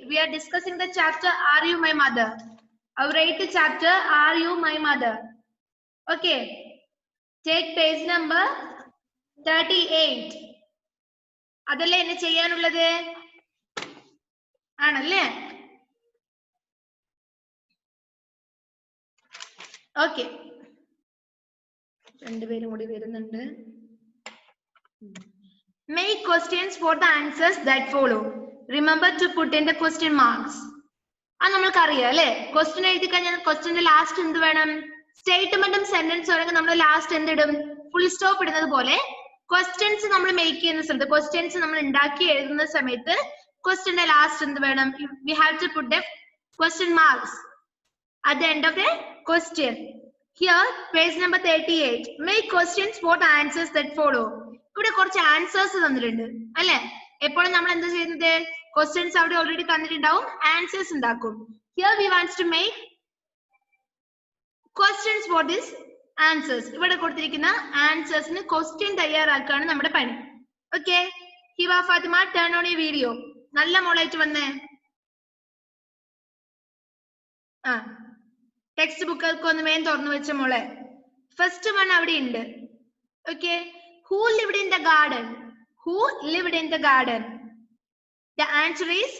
we are discussing the chapter Are You My Mother? Our 8th chapter Are You My Mother? Okay, take page number 38. അതല്ലേ എന്നെ ചെയ്യാനുള്ളത് ആണല്ലേ? Okay, രണ്ടുപേരും കൂടി വരുന്നുണ്ട്. Make questions for the answers that follow. Remember to put in the question marks. അത് നമ്മൾക്ക് അറിയാം അല്ലെ? ക്വസ്റ്റ്യൻ എഴുതി കഴിഞ്ഞാൽ ക്വസ്റ്റ്യന്റെ ലാസ്റ്റ് എന്ത് വേണം? സ്റ്റേറ്റ്മെന്റും സെന്റൻസും ആണെങ്കിൽ നമ്മൾ ലാസ്റ്റ് എന്തിടും? ഫുൾ സ്റ്റോപ്പ് ഇടുന്നത് പോലെ ക്വസ്റ്റ്യൻസ് നമ്മൾ മേക്ക് ചെയ്യുന്ന സമയത്ത്, ക്വസ്റ്റ്യൻസ് നമ്മൾ ഉണ്ടാക്കി എഴുതുന്ന സമയത്ത് ക്വസ്റ്റ്യന്റെ ലാസ്റ്റ് എന്ത് വേണം? We have to put the question marks at the end of the question. Here, page number 38. Make questions for the answers that follow. ഇവിടെ കുറച്ച് ആൻസേഴ്സ് തന്നിട്ടുണ്ട് അല്ലെ? എപ്പോഴും നമ്മൾ എന്താ ചെയ്യുന്നത്? ക്വസ്റ്റ്യൻസ് അവിടെ ഓൾറെഡി തന്നിട്ടുണ്ടാവും, ആൻസേഴ്സ് ഉണ്ടാക്കും. Here we want to make questions for this answers. ഇവിടെ കൊടുത്തിരിക്കുന്ന ആൻസേഴ്സിന് ക്വസ്റ്റ്യൻ തയ്യാറാക്കാണ് നമ്മുടെ പണി. Okay, Hiba Fathima, turn on your video. നല്ല മോളായിട്ട് വന്നേ. ടെക്സ്റ്റ് ബുക്കൊക്കെ ഒന്ന് വേഗം തുറന്നു വെച്ച മോളെ. ഫസ്റ്റ് വൺ അവിടെ ഉണ്ട്. Okay, who lived in the garden? Who lived in the garden? The answer is,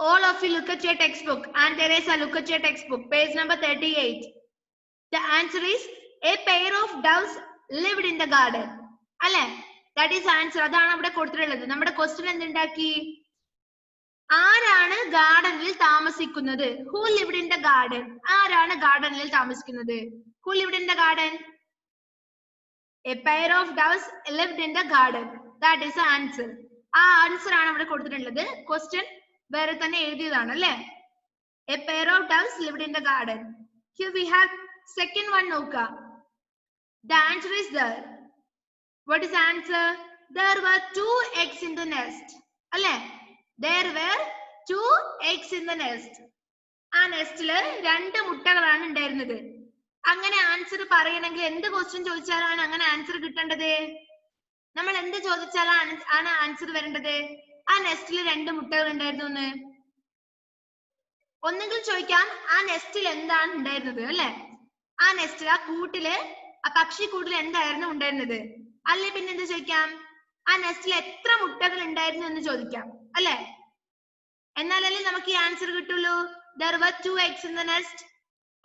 all of you look at your textbook, and Teresa, look at your textbook, page number 38. The answer is, a pair of doves lived in the garden. അല്ലെ? That is answer. അതാണ് അവിടെ കൊടുത്തിട്ടുള്ളത്. നമ്മുടെ question എന്തുണ്ടാക്കി? ആരാണ് ഗാർഡനിൽ താമസിക്കുന്നത്? Who lived in the garden? ആരാണ് ഗാർഡനിൽ താമസിക്കുന്നത്? Who lived in the garden? A pair of doves lived in the garden. That is the answer. ആ ആൻസർ ആണ് അവിടെ കൊടുത്തിട്ടുള്ളത്. ക്വസ്റ്റ്യൻ വേറെ തന്നെ എഴുതിയതാണ് അല്ലെ? A pair of doves lived in the garden. Here we have second one. നോക്കുക. The answer is there. What is the answer? There were 2 eggs in the nest. അല്ലെ? There were 2 eggs in the nest. ആ നെസ്റ്റില് 2 മുട്ടകളാണ് ഉണ്ടായിരുന്നത്. അങ്ങനെ answer പറയണമെങ്കിൽ എന്ത് question ചോദിച്ചാലാണ് അങ്ങനെ answer കിട്ടേണ്ടത്? നമ്മൾ എന്ത് ചോദിച്ചാലാണ് ആൻസർ വരേണ്ടത്? ആ നെസ്റ്റിൽ 2 മുട്ടകൾ ഉണ്ടായിരുന്നു എന്ന് ഒന്നെങ്കിൽ ചോദിക്കാം, ആ നെസ്റ്റിൽ എന്താണ് ഉണ്ടായിരുന്നത് അല്ലെ? ആ നെസ്റ്റിൽ, ആ കൂട്ടില്, ആ പക്ഷി കൂട്ടിൽ എന്തായിരുന്നു ഉണ്ടായിരുന്നത്? അല്ലെ പിന്നെ എന്ത് ചോദിക്കാം? ആ നെസ്റ്റിൽ എത്ര മുട്ടകൾ ഉണ്ടായിരുന്നു എന്ന് ചോദിക്കാം അല്ലെ? എന്നാലല്ലേ നമുക്ക് ഈ ആൻസർ കിട്ടുള്ളൂ. There were 2 eggs in the nest.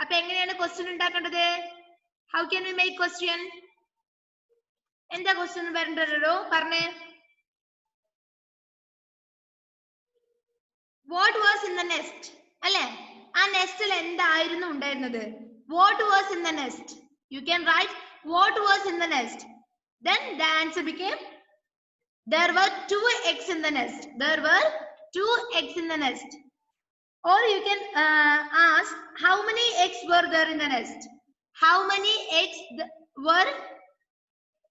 അപ്പൊ എങ്ങനെയാണ് ക്വസ്റ്റ്യൻ ഉണ്ടാക്കേണ്ടത്? How can we make question? എന്താ ക്വസ്റ്റ്യൻ വരേണ്ടതോ പറഞ്ഞേ. What was in the nest? അല്ലെ? ആ നെസ്റ്റിൽ എന്തായിരുന്നു ഉണ്ടായിരുന്നത്? What was in the nest? You can write what was in the nest. Then the answer became, there were 2 eggs in the nest. There were 2 eggs in the nest. Or you can ask, how many eggs were there in the nest? How many eggs were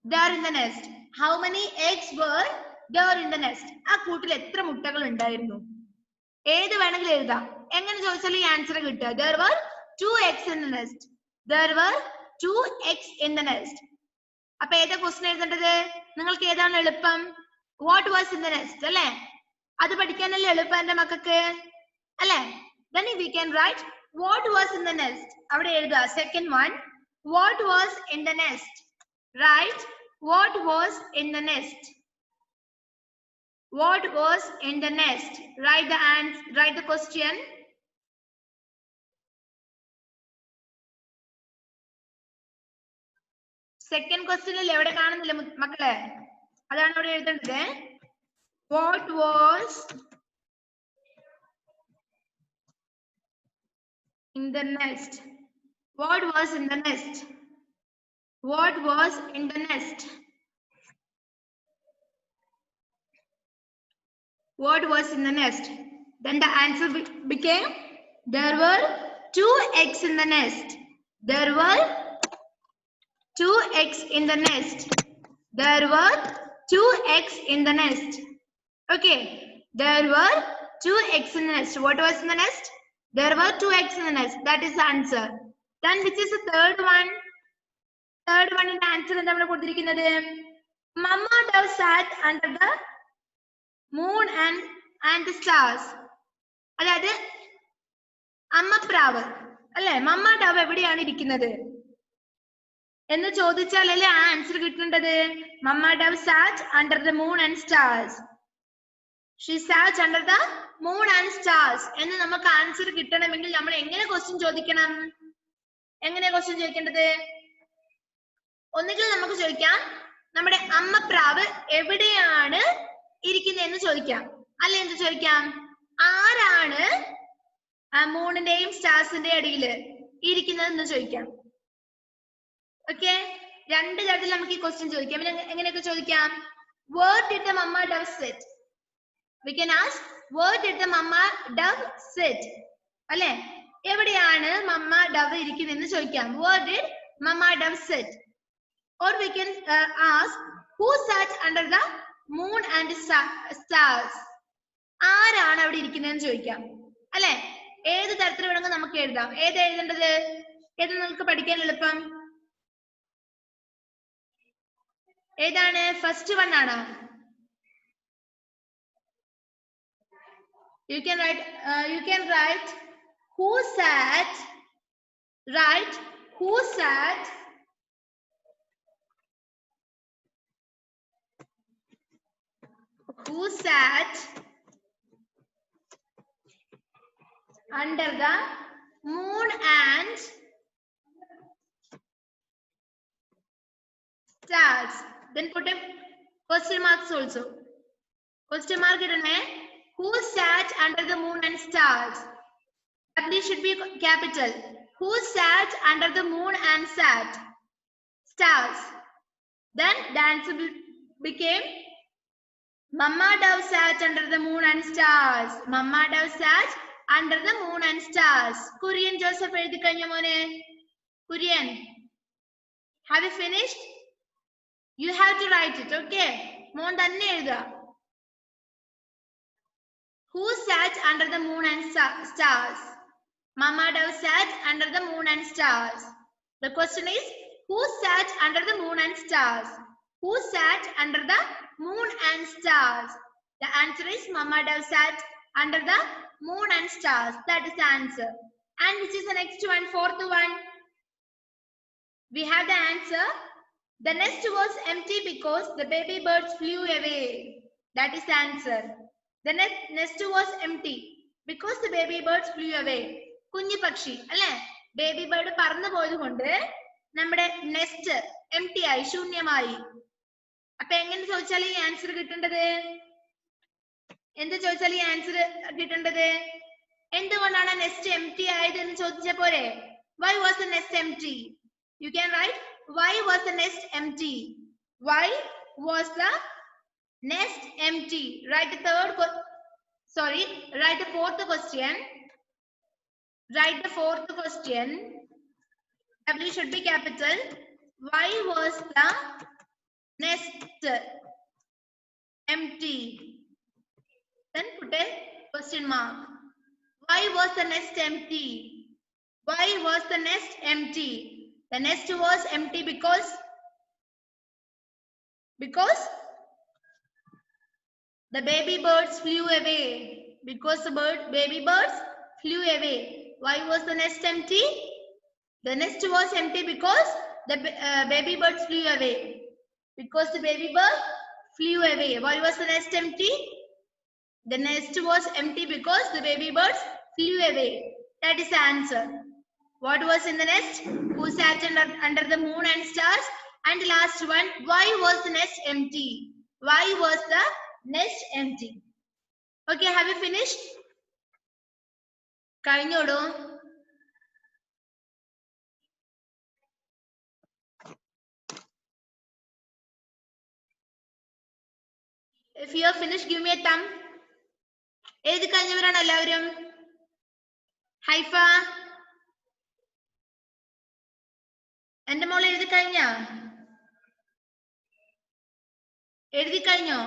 there in the nest? How many eggs were there in the nest? ആ കൂട്ടിൽ എത്ര മുട്ടകൾ ഉണ്ടായിരുന്നു? ഏത് വേണമെങ്കിലും എഴുതാം. എങ്ങനെ ചോദിച്ചാലും ഈ ആൻസർ കിട്ടുക. There were 2 eggs in the nest. There were 2 eggs in the nest. അപ്പൊ ഏതാ ക്വസ്റ്റ്യൻ എഴുതേണ്ടത്? നിങ്ങൾക്ക് ഏതാണ് എളുപ്പം? What was in the nest അല്ലെ? അത് പഠിക്കാനല്ലേ എളുപ്പം എന്റെ മക്കൾക്ക് അല്ലെ? Then we can write what was in the nest. അവിടെ എഴുതുക. Second one, what was in the nest. Write what was in the nest. What was in the nest. Write the answer. Write the question. Second question അല്ലേ എവിടെ കാണുന്നില്ല മക്കളെ? അതാണ് അവിടെ എഴുതേണ്ടത്. What was in the nest. What was in the nest? What was in the nest? What was in the nest? Then the answer became, there were 2 eggs in the nest. There were 2 eggs in the nest. There were 2 eggs in the nest. Okay, there were 2 eggs in the nest. What was in the nest? There were 2 eggs in the nest. That is the answer. Then which is the third one? Third one in the answer എന്താ നമ്മൾ കൊടുത്തിരിക്കുന്നത്? Mama dove sat under the moon and the stars. അതായത് അമ്മപ്രാവ് അല്ലെ, മമ്മ Dove എവിടെയാണ് ഇരിക്കുന്നത് എന്ന് ചോദിച്ചാലല്ലേ ആ answer കിട്ടേണ്ടത്. Mamma dove sat under the moon and stars. She sat under the moon and stars എന്ന് നമുക്ക് ആൻസർ കിട്ടണമെങ്കിൽ നമ്മൾ എങ്ങനെ ക്വസ്റ്റ്യൻ ചോദിക്കണം? എങ്ങനെയാ ക്വസ്റ്റ്യൻ ചോദിക്കേണ്ടത്? ഒന്നുകിൽ നമുക്ക് ചോദിക്കാം നമ്മുടെ അമ്മപ്രാവ് എവിടെയാണ് ഇരിക്കുന്നതെന്ന് ചോദിക്കാം. അല്ലെ എന്ത് ചോദിക്കാം? ആരാണ് മൂണിന്റെയും സ്റ്റാർസിന്റെ ഇടയിൽ ഇരിക്കുന്നതെന്ന് ചോദിക്കാം. ഓക്കെ, രണ്ട് തരത്തിൽ നമുക്ക് ഈ ക്വസ്റ്റ്യൻ ചോദിക്കാം. എങ്ങനെയൊക്കെ ചോദിക്കാം? Where did the mama dove sit? We can ask, where did the mama dove sit? അല്ലെ, എവിടെയാണ് മമ്മ ഡവ് ഇരിക്കുന്നതെന്ന് ചോദിക്കാം. Where did mama dove sit? Or we can ask, who sat under the moon and stars? ആരാണ് അവിടെ ഇരിക്കുന്നതെന്ന് ചോദിക്കാം. അല്ലെ, ഏത് തരത്തിൽ വേണമെങ്കിൽ നമുക്ക് എഴുതാം. ഏത് എഴുതേണ്ടത്? ഏത് നമുക്ക് പഠിക്കാൻ എളുപ്പം? ഏതാണ്? ഫസ്റ്റ് വൺ ആണോ? You can write who sat, right? Who sat under the moon and stars. Then put a question marks also. Question mark idane. Who sat under the moon and stars? W should be capital. Who sat under the moon and stars? Then the answer became Mama dove sat under the moon and stars. Mama dove sat under the moon and stars. Kurian Joseph എഴുതി കഴിഞ്ഞ മോനെ? Kurian, have you finished? You have to write it, okay? മോൻ തന്നെ എഴുതുക. Who sat under the moon and stars? Mama dove sat under the moon and stars. The question is, who sat under the moon and stars? Who sat under the moon and stars? The answer is Mama dove sat under the moon and stars. That is the answer. And which is the next one? Fourth one. We have the answer. The nest was empty because the baby birds flew away. That is the answer. The nest was empty because the baby birds flew away. കുഞ്ഞു പക്ഷി അല്ലെ, baby bird പറന്നു പോയത് കൊണ്ട് നമ്മുടെ nest empty ആയി, ശൂന്യമായി. അപ്പൊ എങ്ങനെ ചോദിച്ചാൽ ഈ ആൻസർ കിട്ടേണ്ടത്? എന്ത് ചോദിച്ചാൽ ഈ ആൻസർ കിട്ടേണ്ടത്? എന്തുകൊണ്ടാണ് നെസ്റ്റ് എംപ്റ്റി ആയത് എന്ന് ചോദിച്ച പോരെ? Why was the nest empty? You can write, why was the nest empty? Why was the nest empty? Write the fourth question. Write the fourth question. W should be capital. Why was the nest empty? Then put a question mark. Why was the nest empty? Why was the nest empty? The nest was empty because the baby birds flew away. Because the baby birds flew away. Why was the nest empty? The nest was empty because the baby birds flew away. Because the baby bird flew away. Why was the nest empty? The nest was empty because the baby birds flew away. That is the answer. What was in the nest? Who sat under the moon and stars? And last one, why was the nest empty? Why was the nest empty? Okay, have you finished? കഴിഞ്ഞോടോ? If you are finished, give me a thumb. എഴുതി കഴിഞ്ഞവരാണ് എല്ലാവരും? Haifa, എന്റെ മോളെ എഴുതി കഴിഞ്ഞോ? എഴുതി കഴിഞ്ഞോ?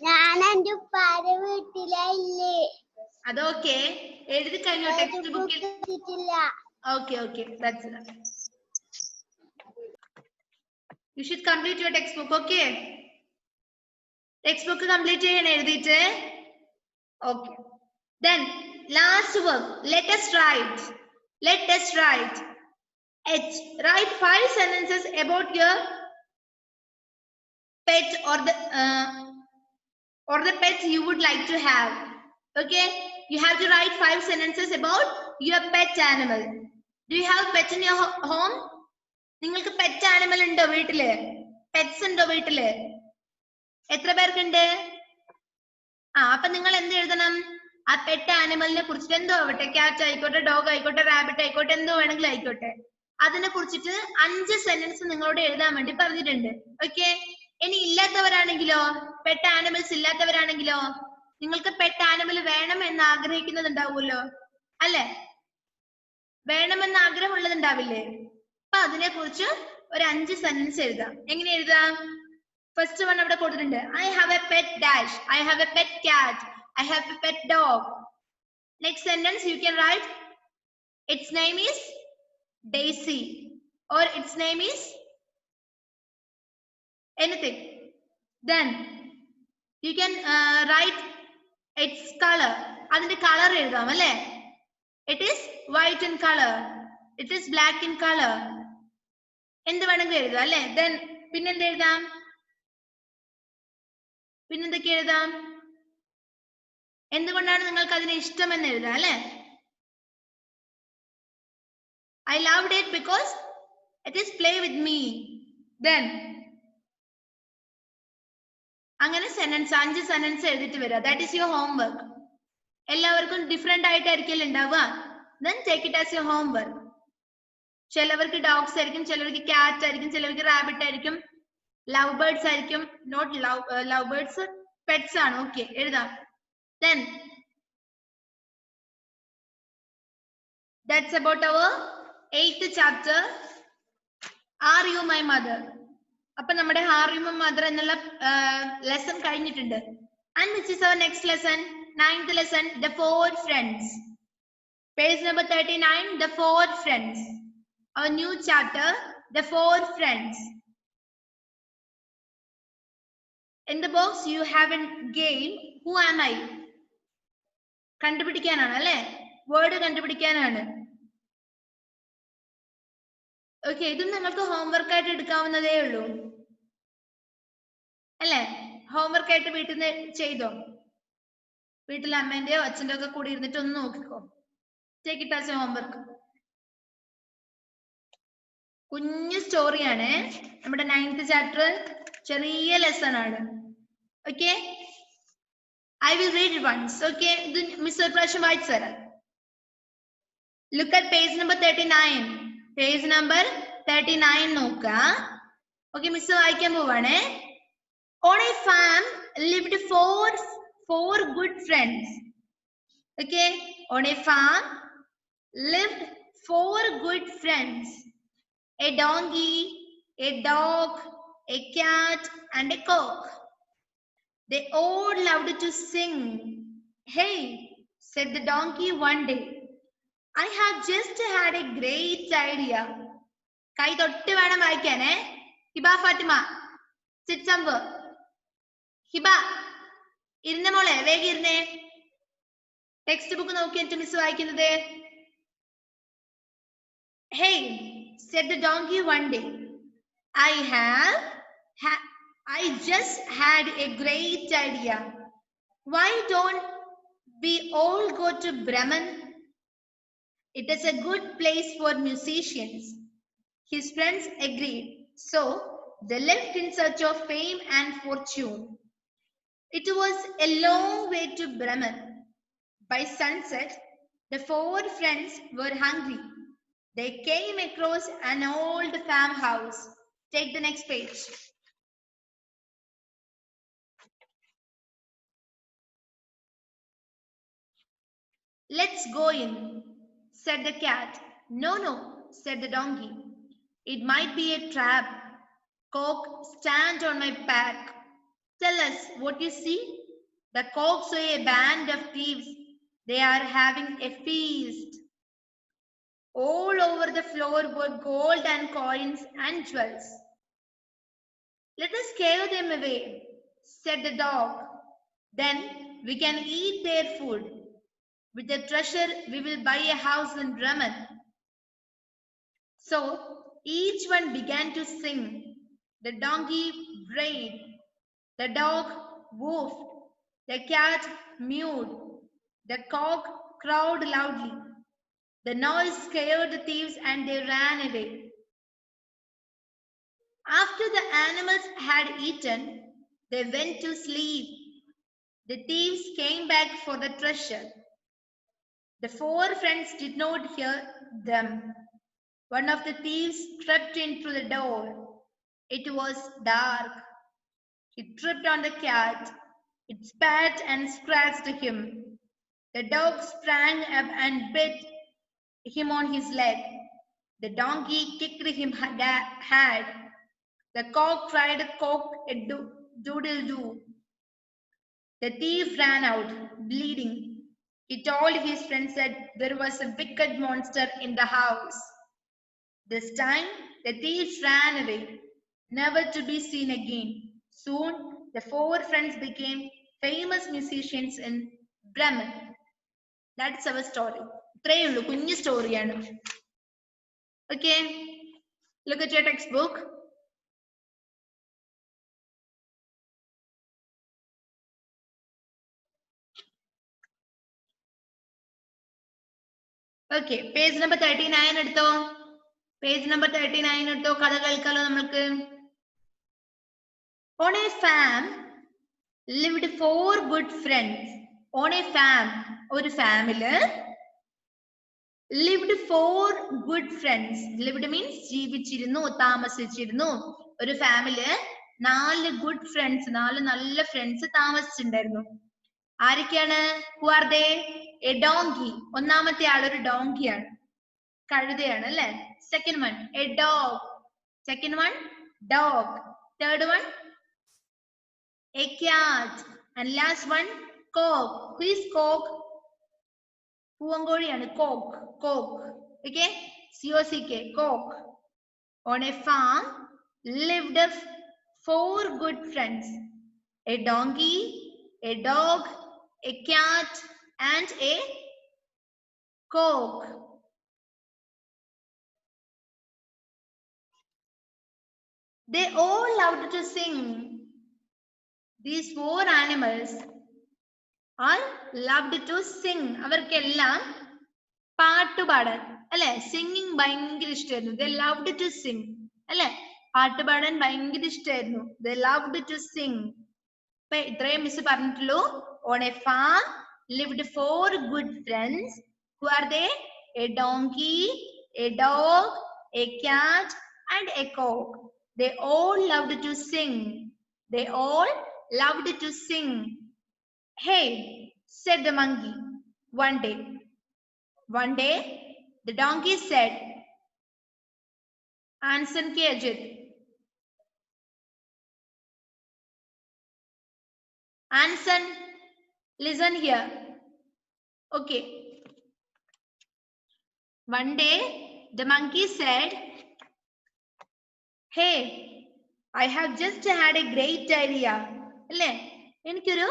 ഞാൻ എന്റെ ഉപ്പാടെ വീട്ടിലല്ലേ. അതൊക്കെ എഴുതി കഴിഞ്ഞോ ടെക്സ്റ്റ് ബുക്കിൽ? Okay, that's enough. You should complete your textbook, okay? Textbook complete ചെയ്യണം എഴുതിയിട്ട്. Okay. Then last work. Let us write. Write 5 sentences about your pet or the pet you would like to have. Okay? You have to write 5 sentences about your pet animal. Do you have pet in your home? നിങ്ങൾക്ക് pet animal ഉണ്ടോ വീട്ടില്? Pets ഉണ്ടോ വീട്ടില്? എത്ര പേർക്കുണ്ട്? അപ്പൊ നിങ്ങൾ എന്ത് എഴുതണം? ആ പെറ്റ് ആനിമലിനെ കുറിച്ചിട്ട് എന്തോ ആവട്ടെ, ക്യാറ്റ് ആയിക്കോട്ടെ, ഡോഗ് ആയിക്കോട്ടെ, റാബിറ്റ് ആയിക്കോട്ടെ, എന്തോ വേണമെങ്കിലും ആയിക്കോട്ടെ, അതിനെ കുറിച്ചിട്ട് 5 സെന്റൻസ് നിങ്ങളോട് എഴുതാൻ വേണ്ടി പറഞ്ഞിട്ടുണ്ട്. ഓക്കെ? ഇനി ഇല്ലാത്തവരാണെങ്കിലോ, പെറ്റ് ആനിമൽസ് ഇല്ലാത്തവരാണെങ്കിലോ, നിങ്ങൾക്ക് പെറ്റ് ആനിമൽ വേണം എന്ന് ആഗ്രഹിക്കുന്നുണ്ടാവുമല്ലോ അല്ലെ? വേണമെന്ന് ആഗ്രഹമുള്ളതുണ്ടാവില്ലേ? അപ്പൊ അതിനെ കുറിച്ച് ഒരു 5 സെന്റൻസ് എഴുതാം. എങ്ങനെ എഴുതാം? ഫസ്റ്റ് വൺ അവിടെ കൊടുത്തിട്ടുണ്ട്. I have a pet dash. I have a pet cat. I have a pet dog. Next sentence you can write, its name is Daisy, or its name is anything. Then you can write its color. അതിന്റെ colour എഴുതാം അല്ലേ? It is white in color. It is black in color. എന്ത് വേണമെങ്കിലും എഴുതാം അല്ലേ? Then പിന്നെന്ത് എഴുതാം? പിന്നെന്തൊക്കെ എഴുതാം? എന്തുകൊണ്ടാണ് നിങ്ങൾക്ക് അതിനെ ഇഷ്ടം എന്ന് എഴുതാം അല്ലേ? I loved it because it is play with me. Then അങ്ങനെ 5 സെന്റൻസ് എഴുതിട്ട് വരിക. That is your homework. എല്ലാവർക്കും ഡിഫറെന്റ് ആയിട്ടായിരിക്കും ഉണ്ടാവുക. Then take it as your homework. ചിലവർക്ക് ഡോഗ്സ് ആയിരിക്കും, ചിലവർക്ക് ക്യാറ്റ് ആയിരിക്കും, ചിലവർക്ക് റാബിറ്റ് ആയിരിക്കും, ലവ് ബേർഡ്സ് ആയിരിക്കും. നോട്ട് ലവ് ബേർഡ്സ് പെറ്റ്സ് ആണ്. ഓക്കെ, എഴുതാം. Then that's about our 8th chapter. Are you my mother? അപ്പൊ നമ്മുടെ Are you my mother എന്നുള്ള ലെസൺ കഴിഞ്ഞിട്ടുണ്ട്. And which is our next lesson? 9th lesson, the 4 friends. Page number 39, the 4 friends. Our new chapter, the 4 friends. In the box you have a game, who am I? കണ്ടുപിടിക്കാനാണ് അല്ലേ? Word കണ്ടുപിടിക്കാനാണ്. Okay, ഇതും നിങ്ങൾക്ക് homework ആയിട്ട് എടുക്കാവുന്നതേ ഉള്ളൂ അല്ലേ? Homework ആയിട്ട് വീട്ടിൽ നിന്ന് ചെയ്തോ? വീട്ടിൽ അമ്മേന്റെയോ അച്ഛൻ്റെ ഒക്കെ കൂടി ഇരുന്നിട്ട് ഒന്ന് നോക്കിക്കോ. Take it as A homework. കുഞ്ഞു സ്റ്റോറിയാണ് നമ്മുടെ 9th ചാപ്റ്റർ. ചെറിയ ലെസൺ ആണ്. Okay, I will read it once. Okay, ഇത് മിസ് ഒരു പ്രാവശ്യം വായിച്ചു തരാം. Look at page number 39. Page number 39 നോക്ക. ഓക്കെ, മിസ് വായിക്കാൻ പോവാണേ. On a farm lived four good friends. Okay, on a farm lived 4 good friends. A donkey, a dog, a cat, and a cock. They all loved to sing. Hey, said the donkey one day, I have just had a great idea. കൈ തൊട്ട് വേണം വായിക്കാനേ. Hiba Fathima, sit somewhere. Hiba ഇരുന്ന മോളെ, വേഗം ഇരുന്നേ. Text book നോക്കി എന്നിട്ട് miss വായിക്കുന്നത്. Hey, said the donkey one day, I just had a great idea. Why don't we all go to Bremen? It is a good place for musicians. His friends agreed. So they left in search of fame and fortune. It was a long way to Bremen. By sunset, the 4 friends were hungry. They came across an old farmhouse. Take the next page. Let's go in, said the cat. No, said the donkey. It might be a trap. Cock, stand on my back. Tell us what you see. The cock saw a band of thieves They are having a feast. All over the floor were gold and coins and jewels. Let us scare them away, said the dog. Then we can eat their food. With the treasure, we will buy a house in Bremen. So each one began to sing. The donkey brayed, the dog woofed, the cat mewed, the cock crowed loudly. The noise scared the thieves and they ran away. After the animals had eaten, they went to sleep. The thieves came back for the treasure. The four friends did not hear them. One of the thieves crept in through the door. It was dark. He tripped on the cat. It spat and scratched him. The dog sprang up and bit him on his leg. The donkey kicked him hard. The cock cried cock a doodle-doo. The thief ran out, bleeding. He told his friends that there was a wicked monster in the house. This time, the thieves ran away, never to be seen again. Soon, the four friends became famous musicians in Bremen. That's our story. ഇത്രയേ ഉള്ളൂ, കുഞ്ഞു സ്റ്റോറിയാണ്. Okay, look at your textbook. Okay, page number 39 എടുത്തോ. Page number 39 എടുത്തോ. കഥ കേൾക്കാലോ നമ്മൾക്ക്. On a farm lived four good friends. On a farm, ഒരു ഫാമില് lived four good friends. Lived means ജീവിച്ചിരുന്നു, താമസിച്ചിരുന്നു. ഒരു ഫാമില് 4 good friends, 4 നല്ല ഫ്രണ്ട്സ് താമസിച്ചിട്ടുണ്ടായിരുന്നു. ആരൊക്കെയാണ്? Who are they? A donkey. ഒന്നാമത്തെ ആൾ ഒരു ഡോങ്കിയാണ്, കഴുതയാണ് അല്ലേ? Second one, a dog. Second one, dog. Third one, a cat. And last one, cock. Who is cock? പൂവങ്കോഴിയാണ്. Cock. Cock. Okay? C-O-C-K. Cock. On a farm lived 4 good friends. A donkey, a dog, a cat, and a cock. They all loved to sing. These 4 animals all loved to sing. അവർക്കെല്ലാം പാട്ടുപാടാൻ അല്ലെ, singing ഭയങ്കര ഇഷ്ടമായിരുന്നു. They loved to sing അല്ലെ, പാട്ടുപാടാൻ ഭയങ്കര ഇഷ്ടമായിരുന്നു. They loved to sing. ഇപ്പൊ ഇത്രയും miss പറഞ്ഞിട്ടുള്ളൂ. On a farm lived 4 good friends. Who are they? A donkey, a dog, a cat, and a cock. They all loved to sing. They all loved to sing. Hey, said the monkey one day. One day, the donkey said, Ansan ki Ajit. Ansan, listen here. Okay. One day, the monkey said, Hey, I have just had a great idea. അല്ലേ, എനിക്കൊരു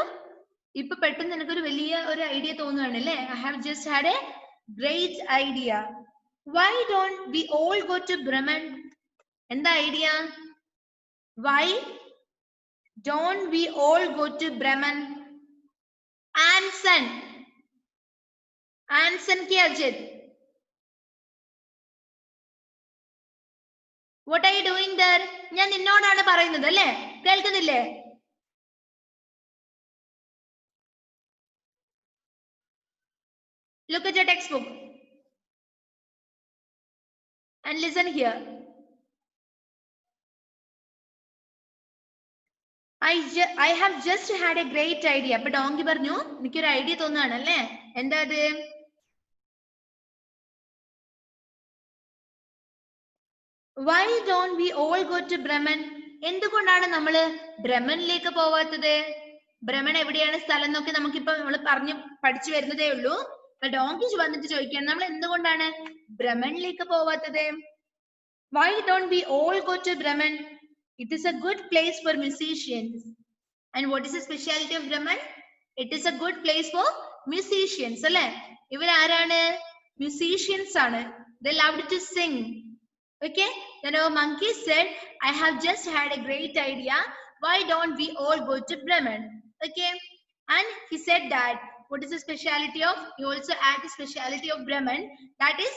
ഇപ്പൊ പെട്ടെന്ന് എനിക്കൊരു വലിയ ഒരു idea തോന്നുകയാണ് അല്ലേ. I have just had a great idea. Why don't we all go to Bremen? എന്താ idea? Why don't we all go to Bremen? Anson. Anson ki Ajit. What are you doing there? ഞാൻ നിന്നോടാണ് പറയുന്നത് അല്ലേ, കേൾക്കുന്നില്ലേ? Look at your textbook and listen here. I have just had a great idea. അപ്പൊ donkey പറഞ്ഞു, എനിക്കൊരു idea തോന്നുകയാണ് അല്ലേ. എന്താ അത്? Why don't we all go to Bremen? എന്തുകൊണ്ടാണ് നമ്മൾ ബ്രമനിലേക്ക് പോവാത്തത്? ഭ്രമൺ എവിടെയാണ് സ്ഥലം എന്നൊക്കെ നമുക്കിപ്പോ നമ്മൾ പഠിച്ചു വരുന്നതേ ഉള്ളൂ. ഡോങ്കി വന്നിട്ട് ചോദിക്കുകയാണ് നമ്മൾ എന്തുകൊണ്ടാണ് ഭ്രമണിലേക്ക് പോവാത്തത്? Why don't we all go to Brahman? It is a good place for musicians. And what is the speciality of Brahman? It is a good place for musicians. അല്ലേ? ഇവർ ആരാണ്? Musicians ആണ്. They loved to sing. Okay? Then our monkey said, I have just had a great idea. Why don't we all go to Brahman? Okay? And he said that, what is the speciality of? He also added the speciality of Brahman. That is,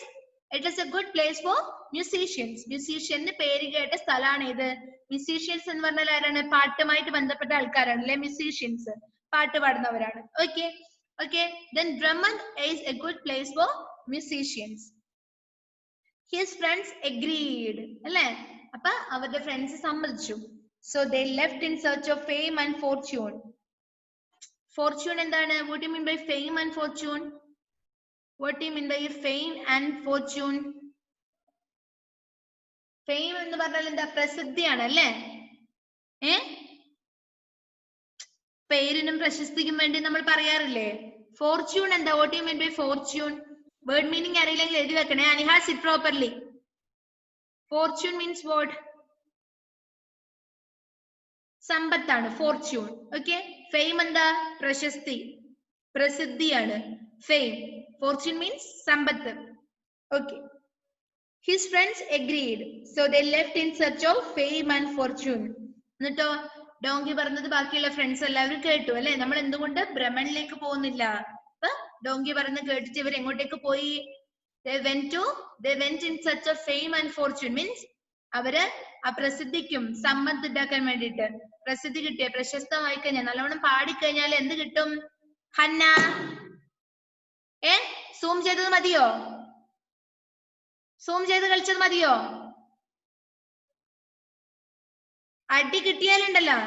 it is a good place for musicians. Musician പേര് കേട്ട സ്ഥലമാണ് ഇത്. Musicians എന്ന് പറഞ്ഞാൽ ആരാണ്? പാട്ടുമായിട്ട് ബന്ധപ്പെട്ട ആൾക്കാരാണ് അല്ലെ musicians. പാട്ട് പാടുന്നവരാണ്. Okay. Okay. Then Brahman is a good place for musicians. His friends agreed. അല്ലേ? അപ്പൊ അവരുടെ ഫ്രണ്ട്സ് സമ്മതിച്ചു. So they left in search of fame and fortune. Fortune എന്താണ്? What do you mean by fame and fortune? What do you mean by fame and fortune? Fame എന്ന് പറഞ്ഞാൽ എന്താ? പ്രസിദ്ധിയാണ് അല്ലേ? പേരിനും പ്രശസ്തിക്കും വേണ്ടി നമ്മൾ പറയാറില്ലേ? Fortune എന്താ? What do you mean by fortune? Word meaning അറിയില്ലെങ്കിൽ എഴുതി വെക്കണേ. Aniha, sit properly. Fortune means what? സമ്പത്താണ് fortune. Okay? Fame എന്താ? പ്രശസ്തി, പ്രസിദ്ധിയാണ് fame. Fortune means Sampath. Okay. His friends agreed. So they left in search of fame and fortune. എന്നിട്ടോ donkey പറഞ്ഞത് ബാക്കിയുള്ള friends എല്ലാവരും കേട്ടു അല്ലെ? നമ്മൾ എന്തുകൊണ്ട് ഭ്രമണിലേക്ക് പോകുന്നില്ല? അപ്പൊ ഡോങ്കി പറയുന്നത് കേട്ടിട്ട് ഇവർ എങ്ങോട്ടേക്ക് പോയി? They went in search of fame and fortune. Means അവര് ആ പ്രസിദ്ധിക്കും സമ്പത്ത് ഉണ്ടാക്കാൻ വേണ്ടിട്ട്. പ്രസിദ്ധി കിട്ടിയ, പ്രശസ്തമായി കഴിഞ്ഞാൽ, നല്ലോണം പാടിക്കഴിഞ്ഞാൽ എന്ത് കിട്ടും? ഹന്ന, സൂം ചെയ്തത് മതിയോ? സൂം ചെയ്ത് കളിച്ചത് മതിയോ? അടി കിട്ടിയാലുണ്ടല്ലോ.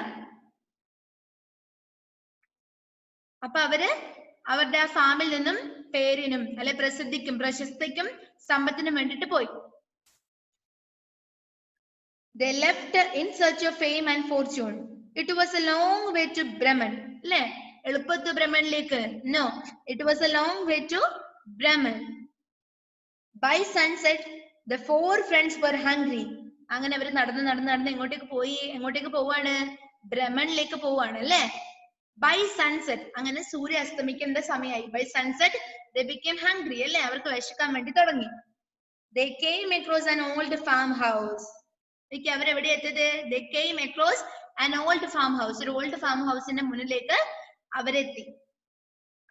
അപ്പൊ അവര് അവരുടെ ആ ഫാമിൽ നിന്നും പേരിനും അല്ലെ പ്രസിദ്ധിക്കും പ്രശസ്തിക്കും സമ്പത്തിനും വേണ്ടിട്ട് പോയി. They left in search of fame and fortune. It was a long way to Brahman. അല്ലെ? എളുപ്പത്ത് ബ്രഹ്മണിലേക്ക്? No, it was a long way to Brahman. By sunset, the four friends were hungry. അങ്ങനെ അവർ നടന്ന് എങ്ങോട്ടേക്ക് പോവാണ്? ബ്രഹ്മണിലേക്ക് പോവാണ് അല്ലെ? By sunset, അങ്ങനെ സൂര്യ അസ്തമിക്കേണ്ട സമയമായി. By sunset, they became hungry അല്ലെ? അവർക്ക് വിശക്കാൻ വേണ്ടി തുടങ്ങി. They came across an old farmhouse. അവരെവിടെ എത്തിയത്? They came across an old farmhouse. ഒരു old farmhouse-ന്റെ മുന്നിലേക്ക് അവരെത്തി.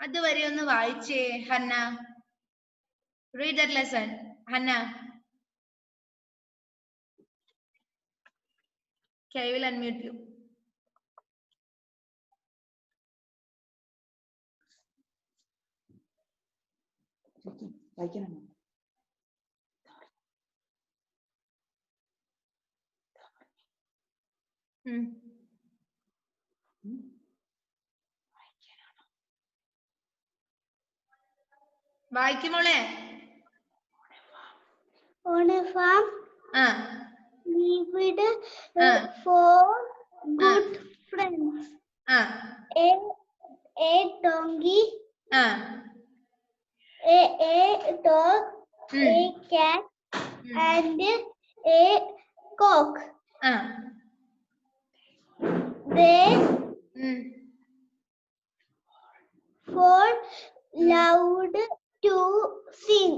അതുവരെ ഒന്ന് വായിച്ചേ Hanna. Read that lesson, Hannah. Okay, I will unmute you. വായിക്കുമോളെ? On a farm, lived four good friends. A donkey, a dog, a cat, and a cock. They four loved to sing.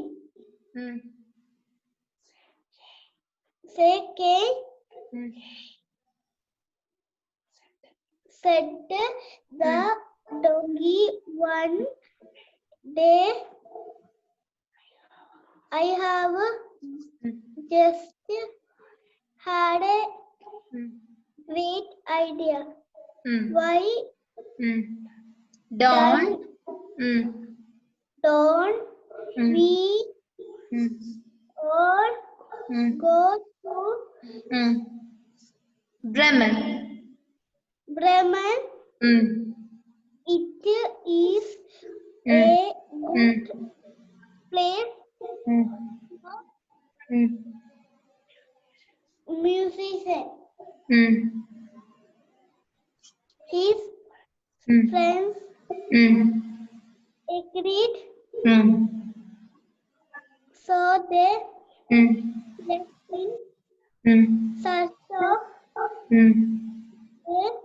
Said the donkey one day, I have just had a great idea. Why don't we all go to Brahman. It is a good place for musicians. His friends agreed, so they left in search of fame and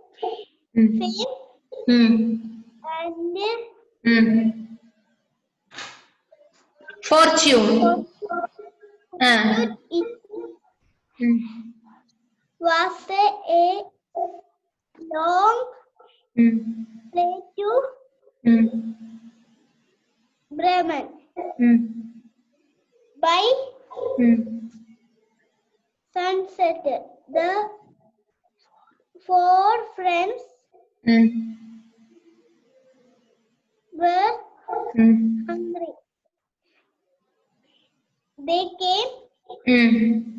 fortune. it was a long way to Bremen. By sunset, the 4 friends were hungry. They came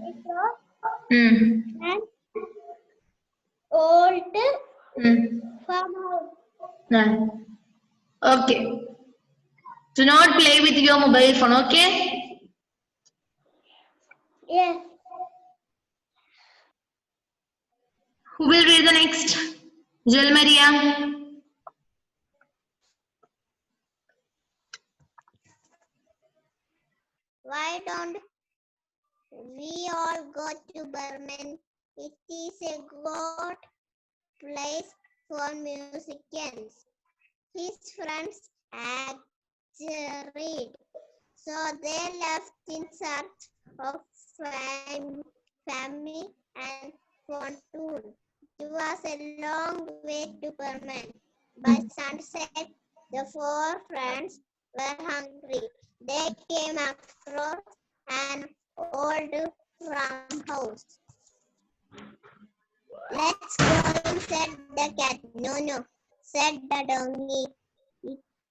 across an old farmhouse. Okay. Do not play with your mobile phone, okay? Yes. Who will read the next? Joel Maria. Why don't we all go to Bremen? It is a good place for musicians. His friends agreed, so they left in search of family and fortune. It was a long way to Bremen. By sunset, the 4 friends were hungry. They came across an old farmhouse. Let's go in, said the cat. No, no, said the donkey.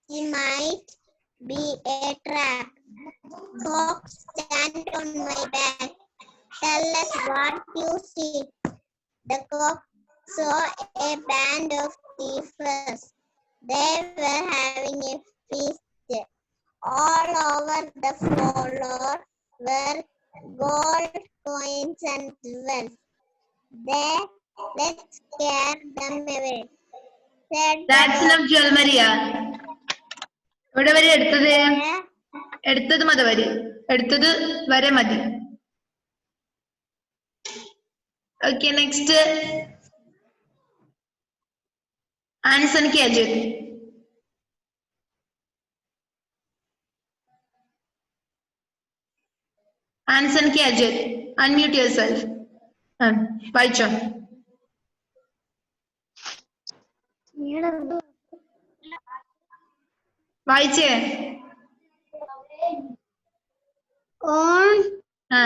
It might be a trap. Cock, stand on my back. Tell us what you see. The cock saw a band of thieves. They were having a feast. All over the floor were gold coins and jewels. Let's scare them away, said That's enough, Joel Maria. എവിടെ വരെ എടുത്തത്? എടുത്തത് മതി വരെ. എടുത്തത് വരെ മതി. Okay, next. Anson Kajit. Anson Kajit. Unmute yourself. വായിച്ചോ. വായിച്ചേ. On a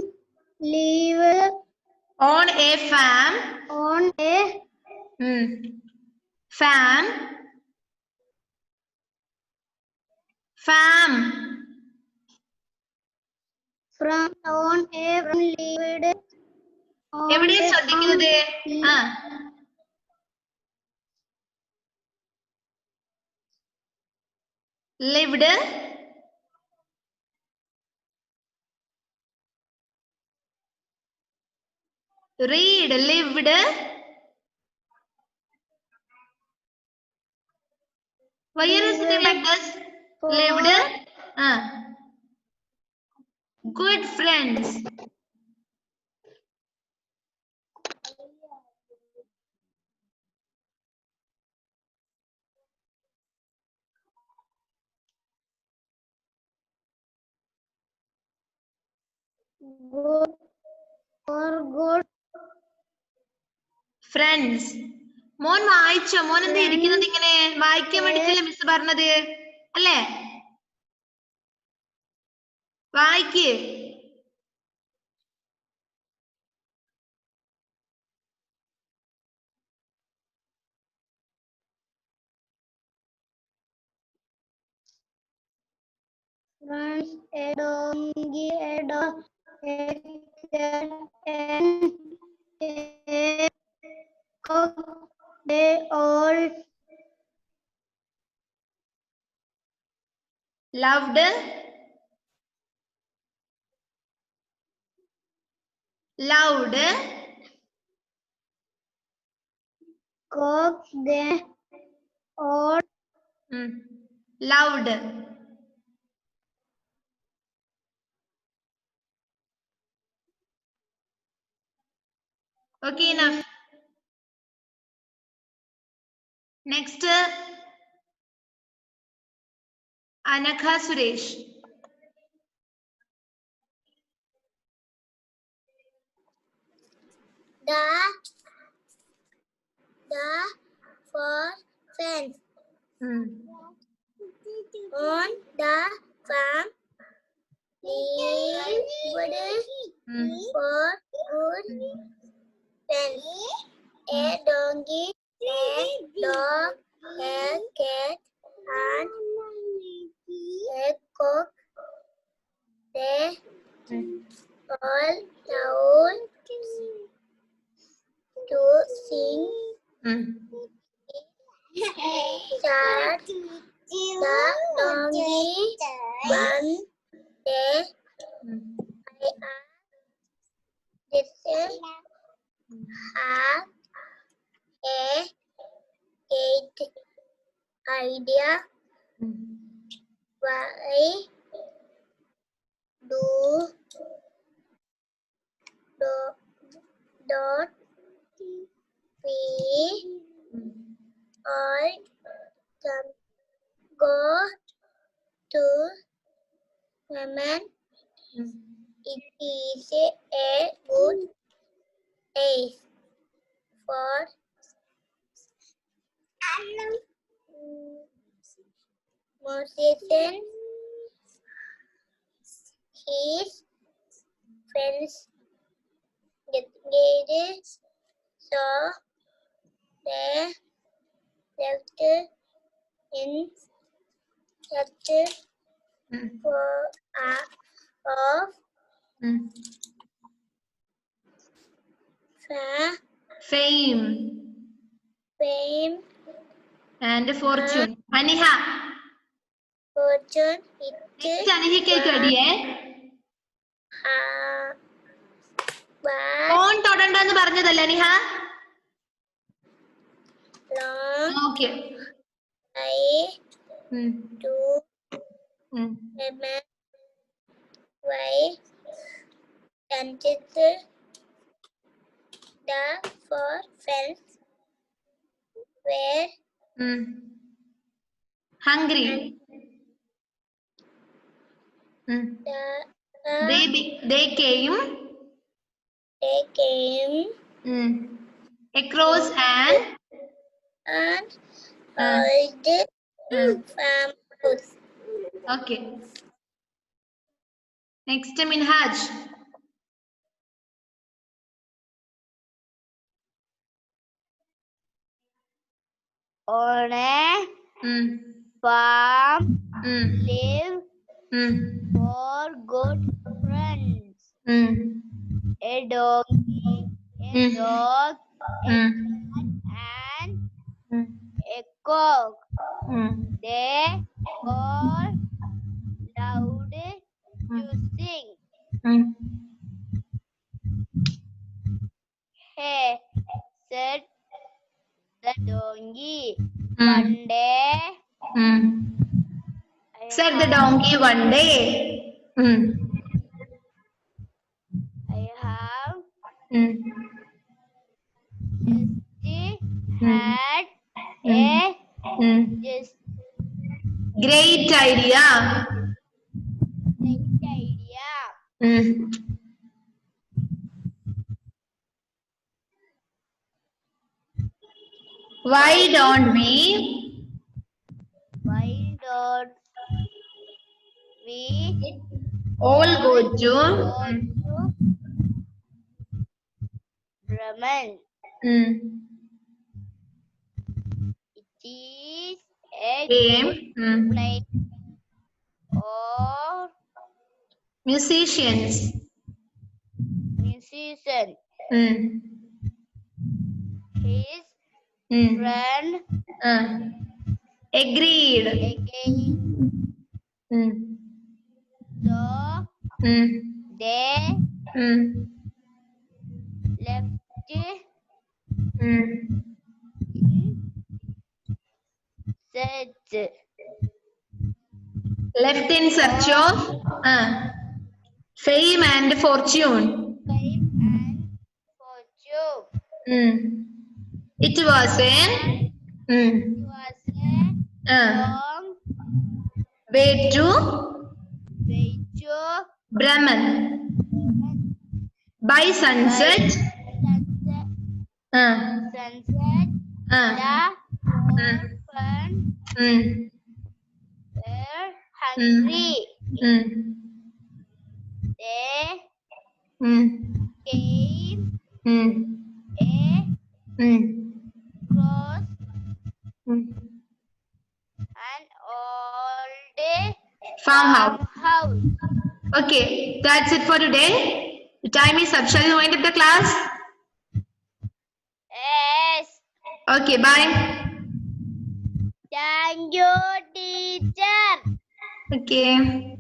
farm lived on a farm lived എവിടെ ശ്രദ്ധിക്കുന്നത്? lived read lived why are you sitting like this? Lived good friends. good friends. മോൻ വായിച്ചോ? മോൻ എന്താ ഇരിക്കുന്നത് ഇങ്ങനെ? വായിക്കാൻ വേണ്ടിട്ടല്ലേ മിസ് പറഞ്ഞത് അല്ലേ? വായിക്ക്. friends, a donkey, a dog, a cat, and a cock. They all loved Loud. Cock the or Loud. Okay, enough. Next, Anakha Suresh. the for fence on the farm lived for good fence. A donkey, a dog, a cat, and a cock. They all loved to sing. That the donkey one day I asked had a great idea. Why don't we all go to Yemen? It is a good place for musicians. His friends get together, so they left in search for of Fame fame and fortune. Aniha. fortune. Next, Anihikku അടിയേ. Phone തൊടണ്ടെന്ന് പറഞ്ഞതല്ലേ Aniha? Okay. To Yemen, why entered the four fence were hungry. They came across an old farmhouse. Okay. Next, Minhaj. On a farm live four good friends. A donkey, a dog, a cat, and a cock. They all loved to sing. Hey, said the donkey. One day, Said the donkey one day. I have just had a just great idea. Why don't we all go to Yemen? It is a place or musicians? His friend agreed. So they left Hmm. search Left in search of fame and fortune. fame and fortune. It was a It was a long way to way to Brahman. By sunset, sunset. uh, The orphan were hungry. They came across an old farmhouse. Okay, that's it for today. The time is up. Shall we wind up the class? Yes. Okay, bye. Thank you, teacher. Okay.